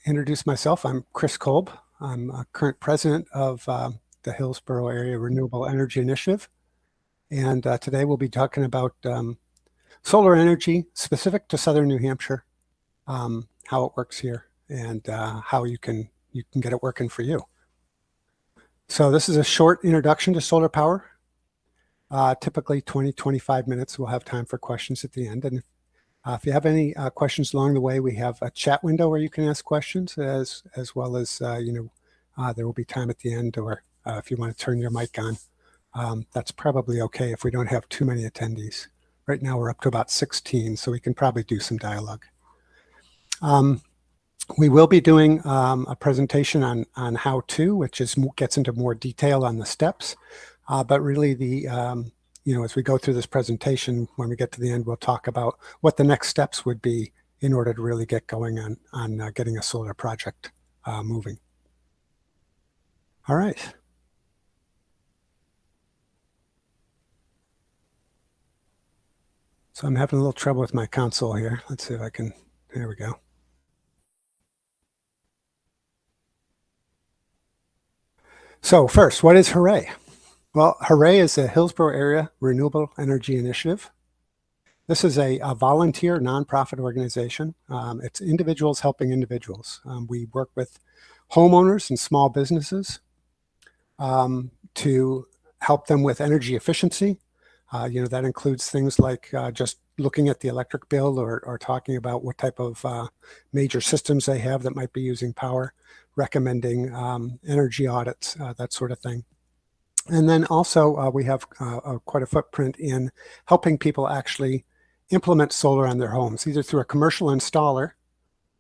Introduce myself. I'm Chris Kolb. I'm current president of the Hillsborough Area Renewable Energy Initiative. And today we'll be talking about solar energy specific to Southern New Hampshire, how it works here, and how you can get it working for you. So this is a short introduction to solar power. Typically 20-25 minutes. We'll have time for questions at the end. And if you have any questions along the way, we have a chat window where you can ask questions, as well as there will be time at the end, or if you want to turn your mic on. That's probably okay if we don't have too many attendees. Right now we're up to about 16, so we can probably do some dialogue. We will be doing a presentation on how-to, which gets into more detail on the steps, but really the as we go through this presentation, when we get to the end, we'll talk about what the next steps would be in order to really get going on getting a solar project moving. All right. So I'm having a little trouble with my console here. Let's see if I can, there we go. So first, what is HAREI? Well, HAREI is the Hillsborough Area Renewable Energy Initiative. This is a volunteer nonprofit organization. It's individuals helping individuals. We work with homeowners and small businesses to help them with energy efficiency. That includes things like just looking at the electric bill or talking about what type of major systems they have that might be using power, recommending energy audits, that sort of thing. And then also we have quite a footprint in helping people actually implement solar on their homes, either through a commercial installer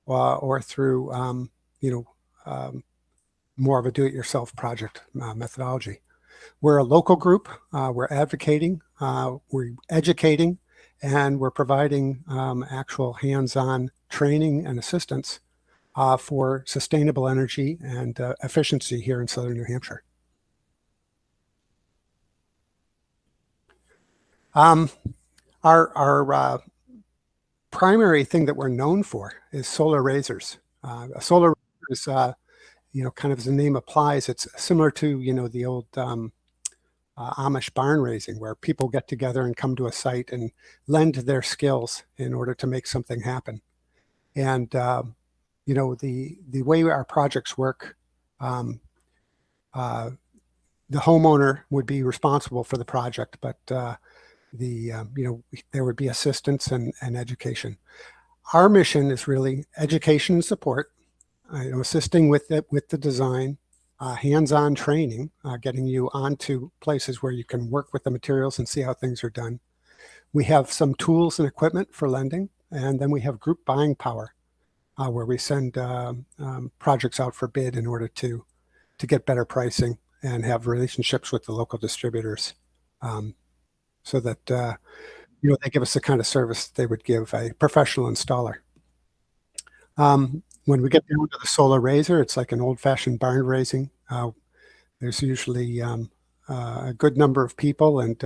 or through more of a do-it-yourself project methodology. We're a local group. We're advocating, we're educating, and we're providing actual hands-on training and assistance for sustainable energy and efficiency here in Southern New Hampshire. Our primary thing that we're known for is solar raisers. A solar raiser is, kind of as the name applies, it's similar to, the old Amish barn raising, where people get together and come to a site and lend their skills in order to make something happen. And, the way our projects work, the homeowner would be responsible for the project, but there would be assistance and education. Our mission is really education and support, assisting with the design, hands-on training, getting you onto places where you can work with the materials and see how things are done. We have some tools and equipment for lending, and then we have group buying power, where we send projects out for bid in order to get better pricing and have relationships with the local distributors. So that they give us the kind of service they would give a professional installer. When we get down to the solar raiser, it's like an old-fashioned barn raising. There's usually a good number of people and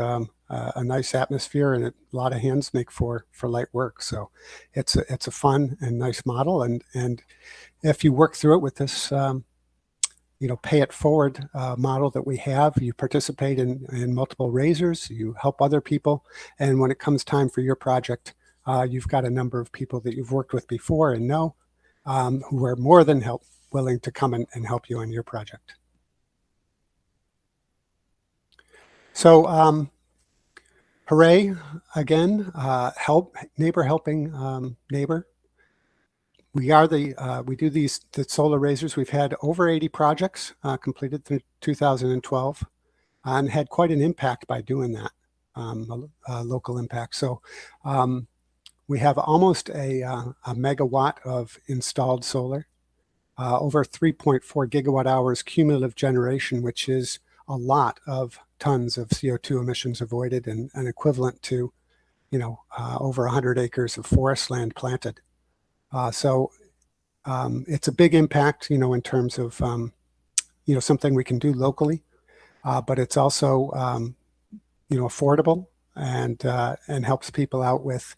a nice atmosphere, and a lot of hands make for light work. So it's a fun and nice model. And if you work through it with this pay it forward model that we have, you participate in multiple raisers, you help other people, and when it comes time for your project, you've got a number of people that you've worked with before and know who are more than willing to come and help you on your project. So HAREI, again, neighbor helping neighbor. We do the solar raisers. We've had over 80 projects completed through 2012 and had quite an impact by doing that, a local impact. So we have almost a megawatt of installed solar, over 3.4 gigawatt hours cumulative generation, which is a lot of tons of CO2 emissions avoided and equivalent to, over 100 acres of forest land planted. So it's a big impact, in terms of, something we can do locally, but it's also, affordable and helps people out with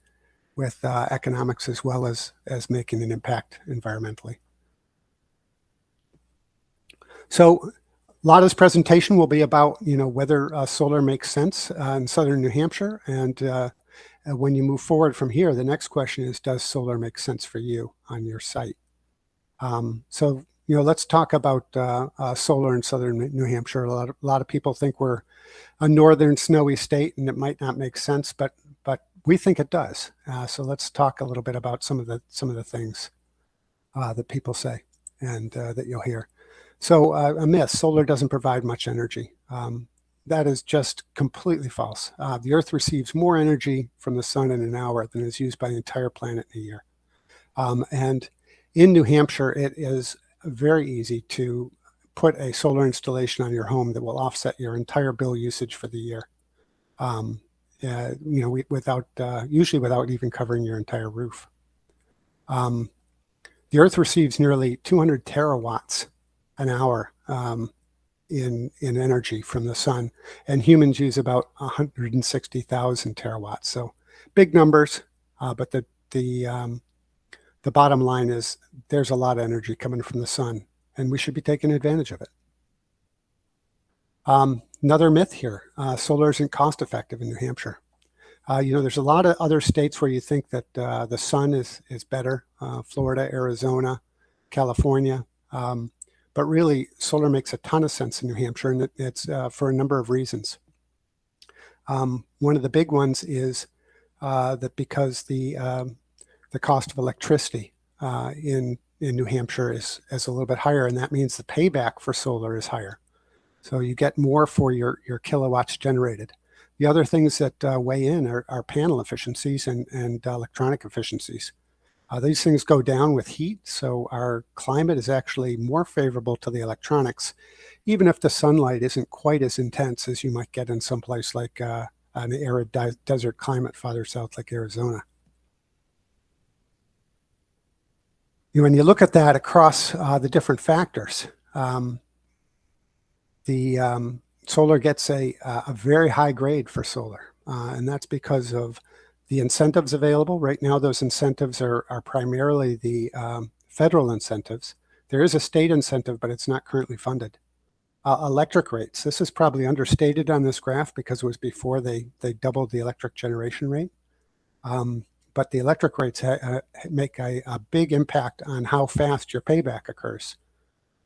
economics as well as making an impact environmentally. So a lot of this presentation will be about, whether solar makes sense in Southern New Hampshire. And when you move forward from here, the next question is, does solar make sense for you on your site? So, let's talk about solar in Southern New Hampshire. A lot of people think we're a northern snowy state and it might not make sense, but we think it does. So let's talk a little bit about some of the things that people say and that you'll hear. So a myth: solar doesn't provide much energy. That is just completely false. The Earth receives more energy from the sun in an hour than is used by the entire planet in a year. And in New Hampshire, it is very easy to put a solar installation on your home that will offset your entire bill usage for the year. Usually without even covering your entire roof. The Earth receives nearly 200 terawatts an hour in energy from the sun, and humans use about 160,000 terawatts. So big numbers, but the bottom line is there's a lot of energy coming from the sun, and we should be taking advantage of it. Another myth here: solar isn't cost effective in New Hampshire. There's a lot of other states where you think that the sun is better: Florida, Arizona, California. But really, solar makes a ton of sense in New Hampshire, and it's for a number of reasons. One of the big ones is that because the cost of electricity in New Hampshire is a little bit higher, and that means the payback for solar is higher. So you get more for your kilowatts generated. The other things that weigh in are panel efficiencies and electronic efficiencies. These things go down with heat, so our climate is actually more favorable to the electronics, even if the sunlight isn't quite as intense as you might get in some place like an arid desert climate farther south like Arizona. When you look at that across the different factors, solar gets a very high grade for solar, and that's because of the incentives available. Right now, those incentives are primarily the federal incentives. There is a state incentive, but it's not currently funded. Electric rates. This is probably understated on this graph because it was before they doubled the electric generation rate. But the electric rates make a big impact on how fast your payback occurs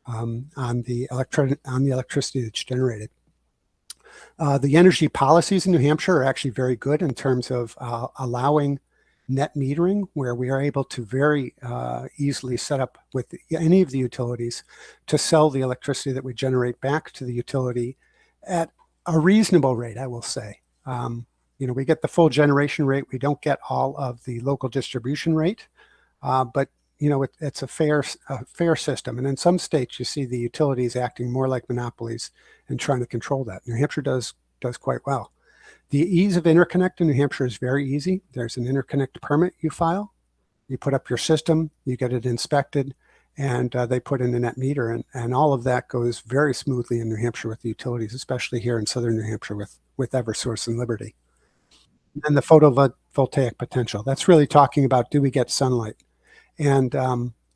on the electricity that's generated. The energy policies in New Hampshire are actually very good in terms of allowing net metering, where we are able to very easily set up with any of the utilities to sell the electricity that we generate back to the utility at a reasonable rate, I will say. We get the full generation rate. We don't get all of the local distribution rate, but it's a fair system. And in some states, you see the utilities acting more like monopolies and trying to control that. New Hampshire does quite well. The ease of interconnect in New Hampshire is very easy. There's an interconnect permit you file. You put up your system, you get it inspected, and they put in a net meter. And all of that goes very smoothly in New Hampshire with the utilities, especially here in Southern New Hampshire with Eversource and Liberty. And the photovoltaic potential. That's really talking about, do we get sunlight? And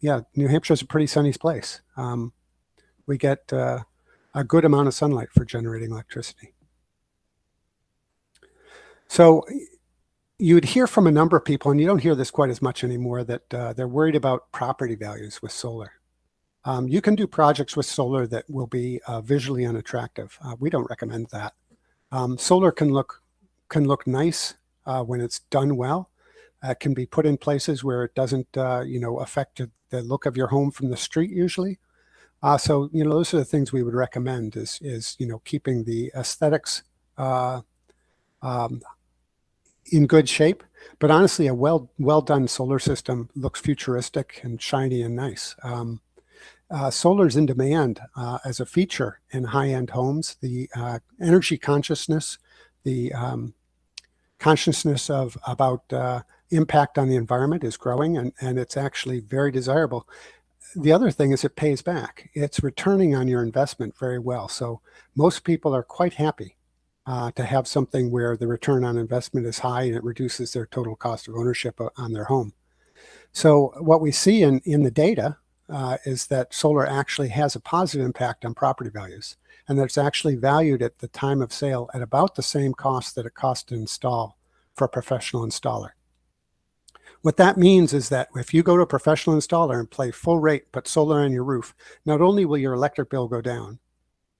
New Hampshire is a pretty sunny place. We get a good amount of sunlight for generating electricity. So you'd hear from a number of people, and you don't hear this quite as much anymore, that they're worried about property values with solar. You can do projects with solar that will be visually unattractive. We don't recommend that. Solar can look nice when it's done well. It can be put in places where it doesn't, affect the look of your home from the street usually. So those are the things we would recommend: is keeping the aesthetics in good shape. But honestly, a well done solar system looks futuristic and shiny and nice. Solar is in demand as a feature in high-end homes. The energy consciousness, the consciousness about impact on the environment is growing, and it's actually very desirable. The other thing is it pays back. It's returning on your investment very well. So most people are quite happy to have something where the return on investment is high and it reduces their total cost of ownership on their home. So what we see in the data is that solar actually has a positive impact on property values, and that it's actually valued at the time of sale at about the same cost that it costs to install for a professional installer. What that means is that if you go to a professional installer and pay full rate, put solar on your roof, not only will your electric bill go down,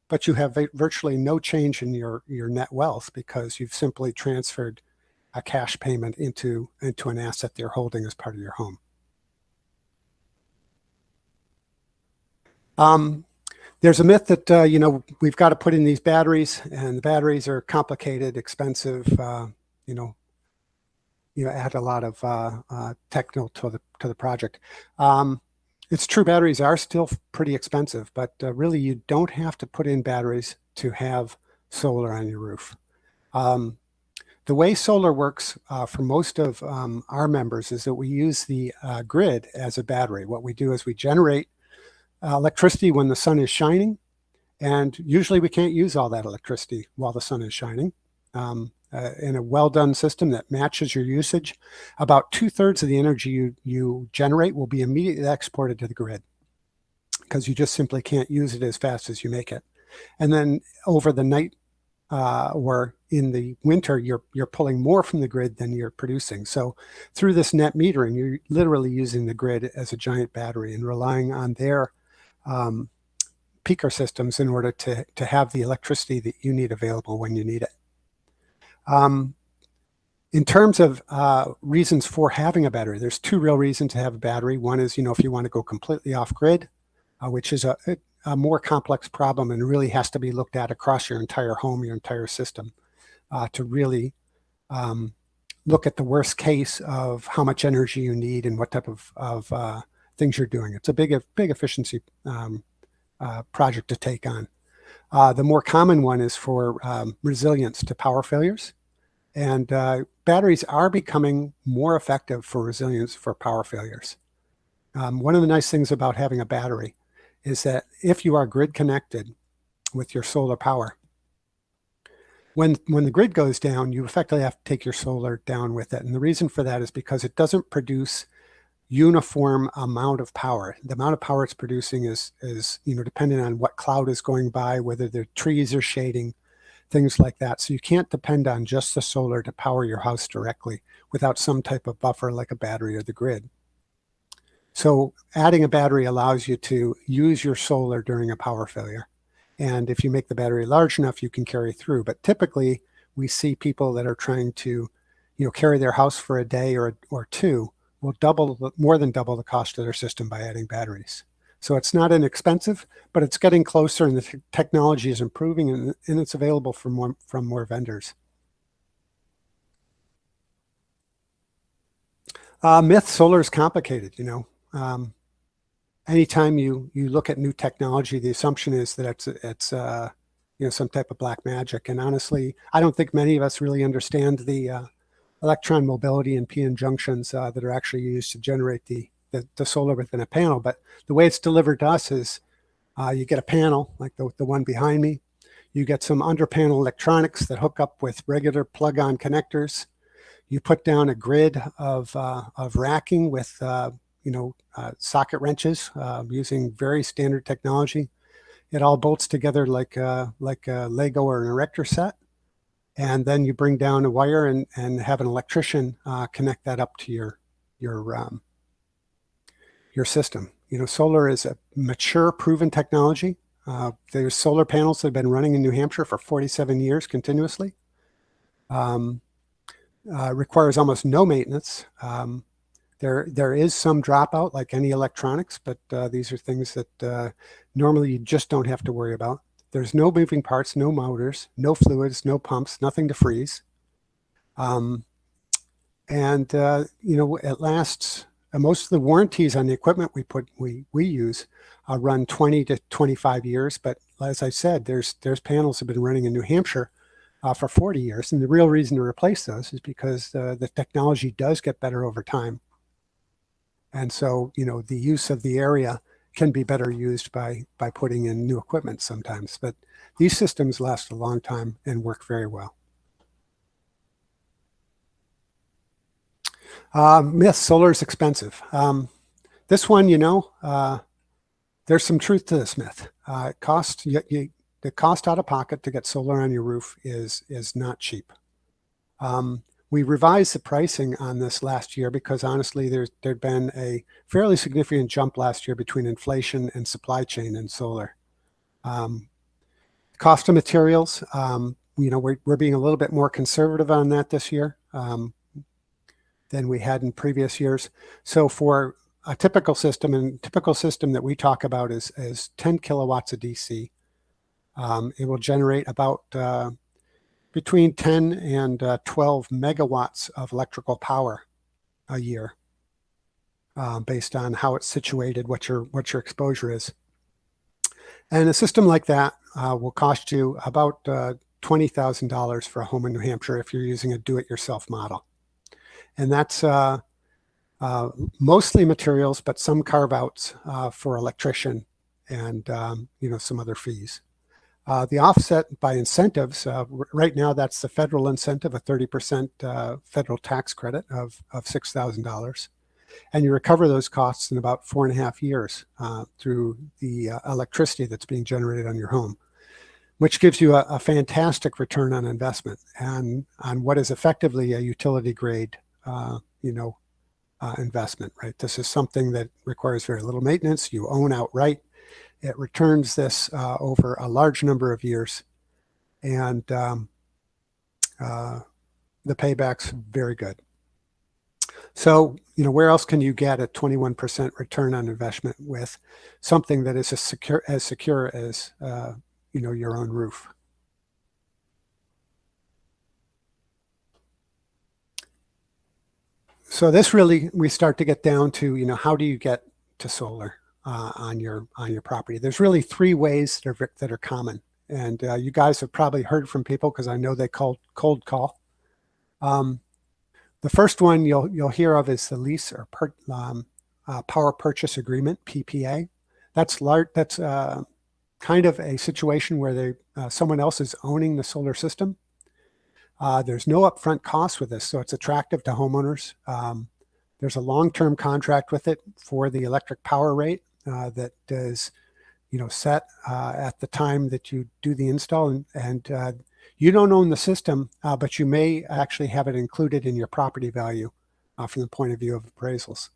but you have virtually no change in your net wealth, because you've simply transferred a cash payment into an asset they're holding as part of your home. There's a myth that, we've got to put in these batteries, and the batteries are complicated, expensive, add a lot of technical to the project. It's true, batteries are still pretty expensive, but really you don't have to put in batteries to have solar on your roof. The way solar works for most of our members is that we use the grid as a battery. What we do is we generate electricity when the sun is shining, and usually we can't use all that electricity while the sun is shining. In a well-done system that matches your usage, about 2/3 of the energy you generate will be immediately exported to the grid, because you just simply can't use it as fast as you make it. And then over the night or in the winter, you're pulling more from the grid than you're producing. So through this net metering, you're literally using the grid as a giant battery and relying on their peaker systems in order to have the electricity that you need available when you need it. In terms of reasons for having a battery, there's two real reasons to have a battery. One is, if you want to go completely off grid, which is a more complex problem and really has to be looked at across your entire home, your entire system, to really look at the worst case of how much energy you need and what type of things you're doing. It's a big efficiency project to take on. The more common one is for resilience to power failures. And batteries are becoming more effective for resilience for power failures. One of the nice things about having a battery is that if you are grid connected with your solar power, when the grid goes down, you effectively have to take your solar down with it. And the reason for that is because it doesn't produce uniform amount of power. The amount of power it's producing is dependent on what cloud is going by, whether the trees are shading, things like that. So you can't depend on just the solar to power your house directly without some type of buffer like a battery or the grid. So adding a battery allows you to use your solar during a power failure. And if you make the battery large enough, you can carry through. But typically we see people that are trying to, carry their house for a day or two will more than double the cost of their system by adding batteries. So it's not inexpensive, but it's getting closer, and the technology is improving, and it's available from more vendors. Myth: solar is complicated. Anytime you look at new technology, the assumption is that it's some type of black magic. And honestly, I don't think many of us really understand the electron mobility and p-n junctions that are actually used to generate the solar within a panel. But the way it's delivered to us is you get a panel like the one behind me. You get some under panel electronics that hook up with regular plug-on connectors. You put down a grid of racking with socket wrenches using very standard technology. It all bolts together like a Lego or an erector set. And then you bring down a wire and have an electrician connect that up to your system. Solar is a mature, proven technology. There's solar panels that have been running in New Hampshire for 47 years continuously. Requires almost no maintenance. There is some dropout like any electronics, but these are things that normally you just don't have to worry about. There's no moving parts, no motors, no fluids, no pumps, nothing to freeze. It lasts. Most of the warranties on the equipment we use run 20 to 25 years. But as I said, there's panels that have been running in New Hampshire for 40 years. And the real reason to replace those is because the technology does get better over time. And so, the use of the area can be better used by putting in new equipment sometimes. But these systems last a long time and work very well. Myth: solar is expensive. This one, There's some truth to this myth. The cost out of pocket to get solar on your roof is not cheap. We revised the pricing on this last year because honestly, there'd been a fairly significant jump last year between inflation and supply chain in solar. Cost of materials, we're being a little bit more conservative on that this year than we had in previous years. So for a typical system, and typical system that we talk about is 10 kilowatts of DC. It will generate about between 10 and 12 megawatts of electrical power a year, based on how it's situated, what your exposure is. And a system like that will cost you about $20,000 for a home in New Hampshire if you're using a do-it-yourself model. And that's mostly materials, but some carve-outs for electrician and some other fees. The offset by incentives, right now that's the federal incentive, a 30% federal tax credit of $6,000. And you recover those costs in about 4.5 years through the electricity that's being generated on your home, which gives you a fantastic return on investment and on what is effectively a utility grade investment, right? This is something that requires very little maintenance. You own outright. It returns this over a large number of years, and the payback's very good. So, where else can you get a 21% return on investment with something that is as secure as your own roof? So this really, we start to get down to, how do you get to solar on your property? There's really 3 ways that are common, and you guys have probably heard from people because I know they cold call. The first one you'll hear of is the lease or power purchase agreement, PPA. That's kind of a situation where someone else is owning the solar system. There's no upfront cost with this, so it's attractive to homeowners. There's a long-term contract with it for the electric power rate that is, set at the time that you do the install, and you don't own the system, but you may actually have it included in your property value from the point of view of appraisals.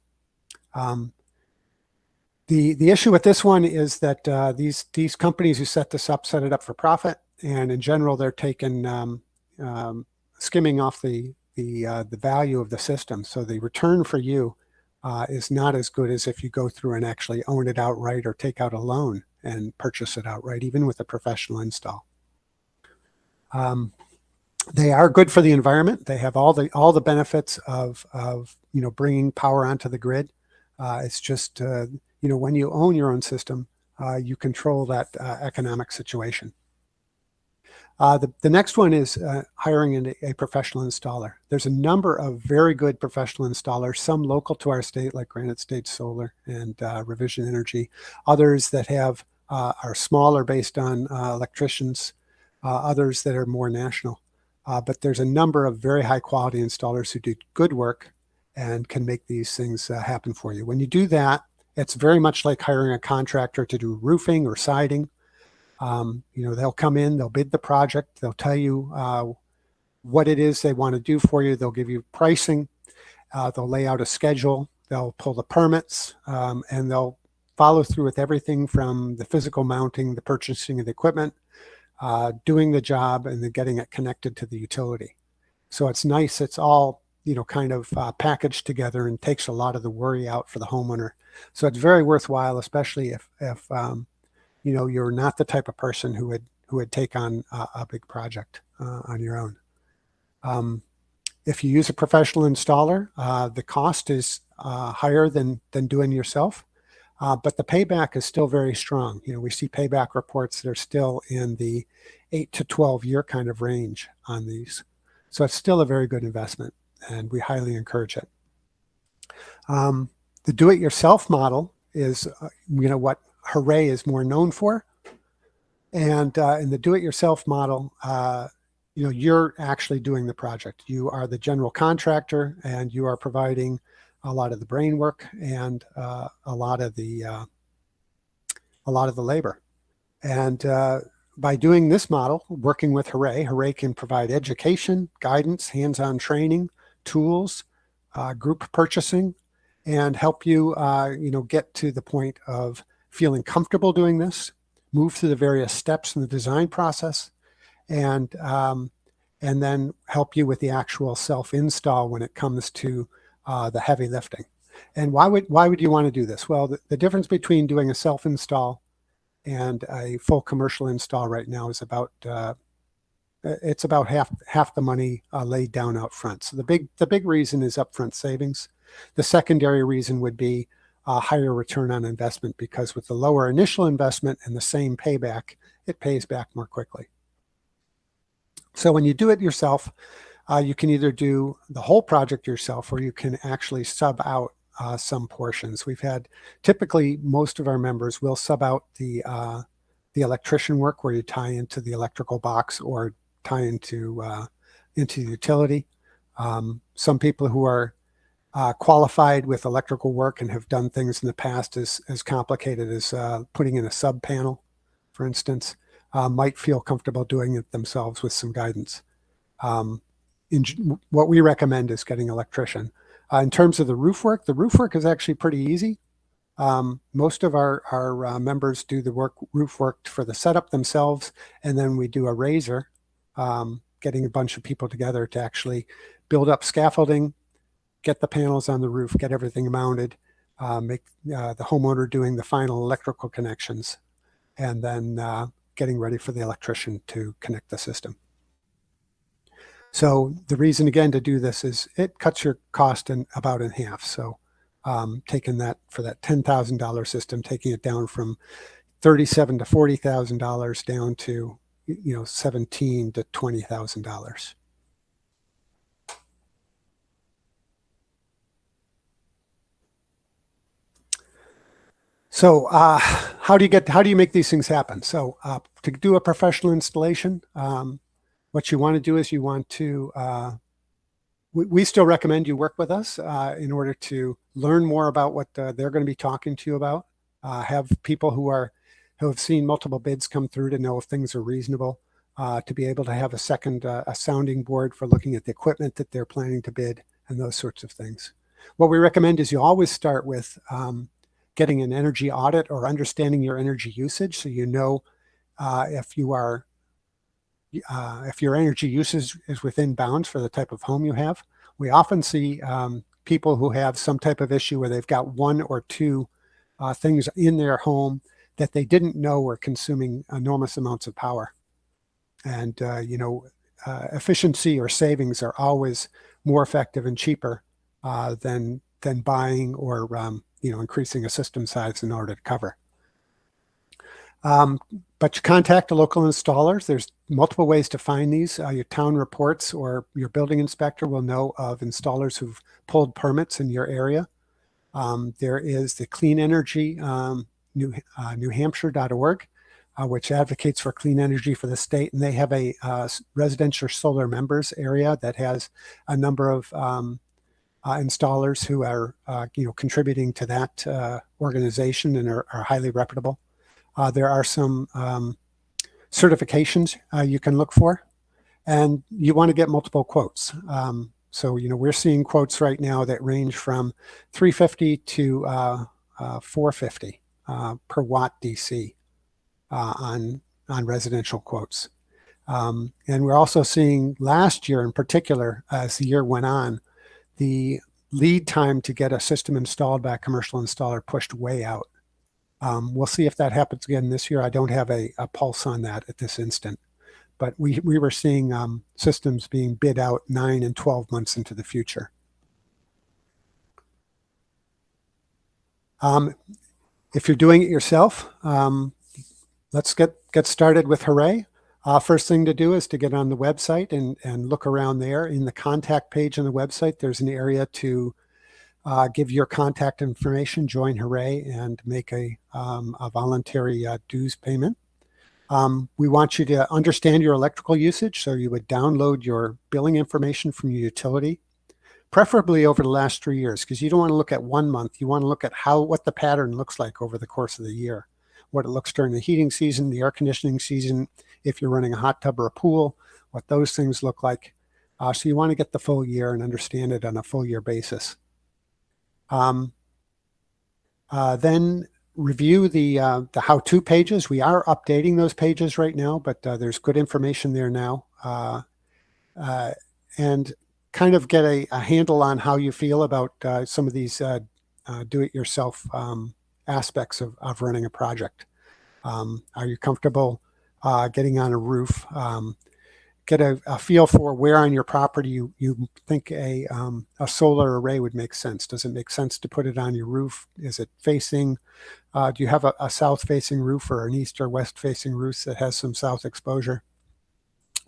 The issue with this one is that these companies who set this up set it up for profit, and in general they're taking skimming off the value of the system. So the return for you is not as good as if you go through and actually own it outright or take out a loan and purchase it outright, even with a professional install. They are good for the environment. They have all the benefits of bringing power onto the grid. It's just when you own your own system, you control that economic situation. The next one is hiring a professional installer. There's a number of very good professional installers, some local to our state, like Granite State Solar and Revision Energy. Others that are smaller, based on electricians. Others that are more national. But there's a number of very high quality installers who do good work and can make these things happen for you. When you do that, it's very much like hiring a contractor to do roofing or siding. They'll come in, they'll bid the project, they'll tell you what it is they want to do for you. They'll give you pricing, they'll lay out a schedule, they'll pull the permits, and they'll follow through with everything from the physical mounting, the purchasing of the equipment, doing the job, and then getting it connected to the utility. So it's nice. It's all, kind of packaged together and takes a lot of the worry out for the homeowner. So it's very worthwhile, especially if you're not the type of person who would take on a big project on your own. If you use a professional installer, the cost is higher than doing yourself. But the payback is still very strong. We see payback reports that are still in the 8 to 12 year kind of range on these. So it's still a very good investment, and we highly encourage it. The do-it-yourself model is, what HAREI is more known for. And in the do-it-yourself model, you're actually doing the project. You are the general contractor, and you are providing a lot of the brain work and a lot of the a lot of the labor. And by doing this model, working with HAREI, HAREI can provide education, guidance, hands-on training, tools, group purchasing, and help you, get to the point of feeling comfortable doing this, move through the various steps in the design process, and then help you with the actual self-install when it comes to the heavy lifting. And why would you want to do this? Well, the difference between doing a self-install and a full commercial install right now is about it's about half the money laid down out front. So the big reason is upfront savings. The secondary reason would be a higher return on investment, because with the lower initial investment and the same payback, it pays back more quickly. So when you do it yourself, you can either do the whole project yourself, or you can actually sub out some portions. We've had, typically most of our members will sub out the electrician work, where you tie into the electrical box or tie into the utility. Some people who are qualified with electrical work and have done things in the past as complicated as putting in a sub panel, for instance, might feel comfortable doing it themselves with some guidance. What we recommend is getting an electrician. In terms of the roof work is actually pretty easy. Most of our members do the roof work for the setup themselves, and then we do a raiser, getting a bunch of people together to actually build up scaffolding, get the panels on the roof, get everything mounted, make the homeowner doing the final electrical connections, and then getting ready for the electrician to connect the system. So the reason, again, to do this is it cuts your cost about in half. So taking that for that $10,000 system, taking it down from $37,000 to $40,000 down to $17,000 to $20,000. So how do you make these things happen? So to do a professional installation, what you want to do is you want to, we still recommend you work with us in order to learn more about what they're going to be talking to you about. Have people who have seen multiple bids come through to know if things are reasonable, to be able to have a sounding board for looking at the equipment that they're planning to bid and those sorts of things. What we recommend is you always start with getting an energy audit or understanding your energy usage, so you know if your energy usage is within bounds for the type of home you have. We often see people who have some type of issue where they've got one or two things in their home that they didn't know were consuming enormous amounts of power. And efficiency or savings are always more effective and cheaper than buying or increasing a system size in order to cover. But you contact a local installer. There's multiple ways to find these. Your town reports or your building inspector will know of installers who've pulled permits in your area. There is the Clean Energy, newhampshire.org, which advocates for clean energy for the state. And they have a residential solar members area that has a number of installers who are contributing to that organization and are highly reputable. There are some certifications you can look for, and you want to get multiple quotes. So we're seeing quotes right now that range from $350 to $450 per watt DC on residential quotes. And we're also seeing last year in particular, as the year went on, the lead time to get a system installed by a commercial installer pushed way out. We'll see if that happens again this year. I don't have a pulse on that at this instant, but we were seeing systems being bid out 9 and 12 months into the future. If you're doing it yourself, let's get started with HAREI. First thing to do is to get on the website and look around there. In the contact page on the website, there's an area to give your contact information, join HAREI, and make a voluntary dues payment. We want you to understand your electrical usage, so you would download your billing information from your utility, preferably over the last 3 years, because you don't want to look at 1 month. You want to look at what the pattern looks like over the course of the year. what it looks during the heating season, the air conditioning season, if you're running a hot tub or a pool, what those things look like. So you want to get the full year and understand it on a full year basis. Then review the how-to pages. We are updating those pages right now, but there's good information there now. And kind of get a handle on how you feel about some of these do-it-yourself aspects of running a project. Are you comfortable getting on a roof? Get a feel for where on your property you think a solar array would make sense. Does it make sense to put it on your roof? Is it facing, do you have a south-facing roof or an east or west-facing roof that has some south exposure?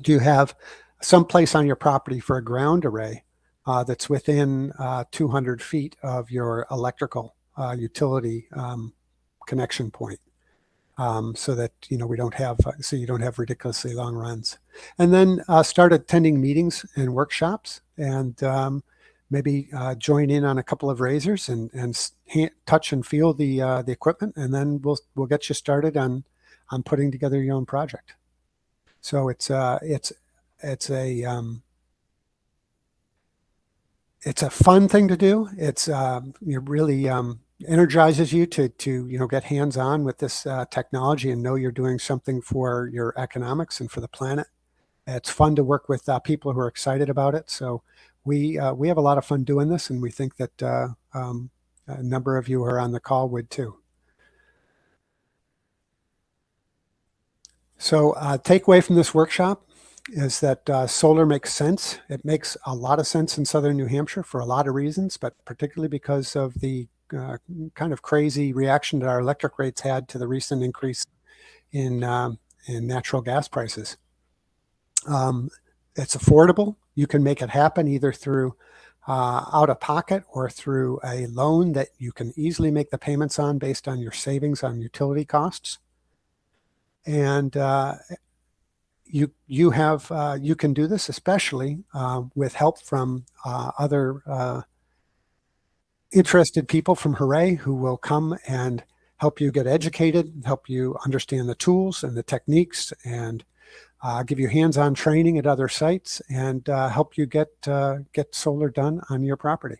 Do you have some place on your property for a ground array that's within 200 feet of your electrical utility connection point? So that we don't have so you don't have ridiculously long runs. And then start attending meetings and workshops, and maybe join in on a couple of raisers and touch and feel the equipment, and then we'll get you started on putting together your own project. So it's a fun thing to do. It's it really energizes you to get hands-on with this technology and know you're doing something for your economics and for the planet. It's fun to work with people who are excited about it. So we have a lot of fun doing this, and we think that a number of you who are on the call would too. So takeaway from this workshop is that solar makes sense. It makes a lot of sense in Southern New Hampshire for a lot of reasons, but particularly because of the kind of crazy reaction that our electric rates had to the recent increase in natural gas prices. It's affordable. You can make it happen either through out of pocket or through a loan that you can easily make the payments on based on your savings on utility costs. And you can do this especially with help from other interested people from HAREI who will come and help you get educated, help you understand the tools and the techniques, and give you hands-on training at other sites, and help you get solar done on your property.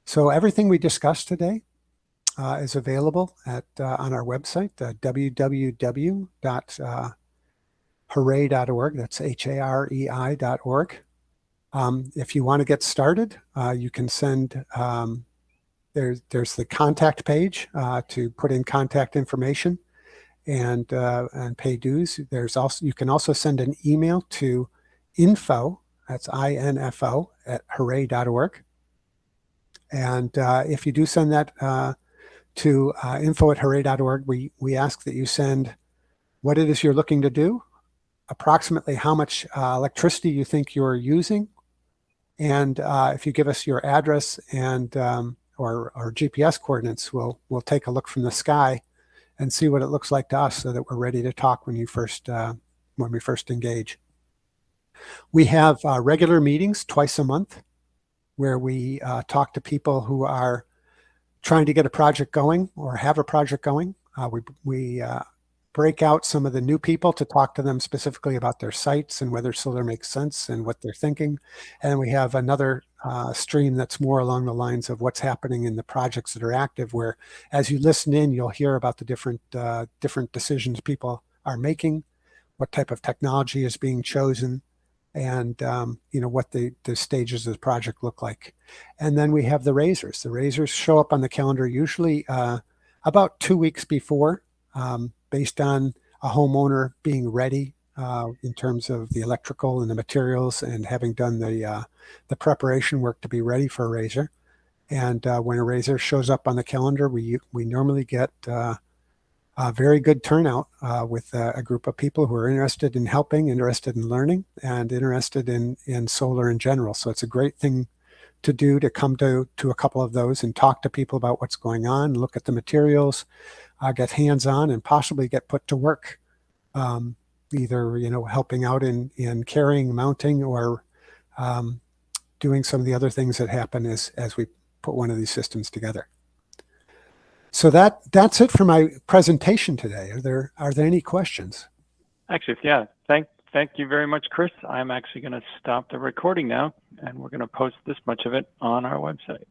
So everything we discussed today is available at on our website, www.harei.org. That's HAREI.org. If you want to get started, you can send, there's the contact page to put in contact information and pay dues. You can also send an email to info, that's INFO, at harei.org. And if you do send that to info@harei.org, we ask that you send what it is you're looking to do, approximately how much electricity you think you're using, and if you give us your address and or GPS coordinates, we'll take a look from the sky and see what it looks like to us, so that we're ready to talk when we first engage. We have regular meetings twice a month where we talk to people who are trying to get a project going or have a project going. We break out some of the new people to talk to them specifically about their sites and whether solar makes sense and what they're thinking. And we have another stream that's more along the lines of what's happening in the projects that are active, where as you listen in, you'll hear about the different decisions people are making, what type of technology is being chosen, and what the stages of the project look like. And then we have the raisers. The raisers show up on the calendar usually about 2 weeks before, based on a homeowner being ready in terms of the electrical and the materials and having done the preparation work to be ready for a raiser. And when a raiser shows up on the calendar, we normally get a very good turnout with a group of people who are interested in helping, interested in learning, and interested in solar in general. So it's a great thing to do, to come to a couple of those and talk to people about what's going on, look at the materials, get hands-on, and possibly get put to work, either helping out in carrying, mounting, or doing some of the other things that happen as we put one of these systems together. So that's it for my presentation today. Are there any questions? Actually, yeah. Thank you very much, Chris. I'm actually going to stop the recording now, and we're going to post this much of it on our website.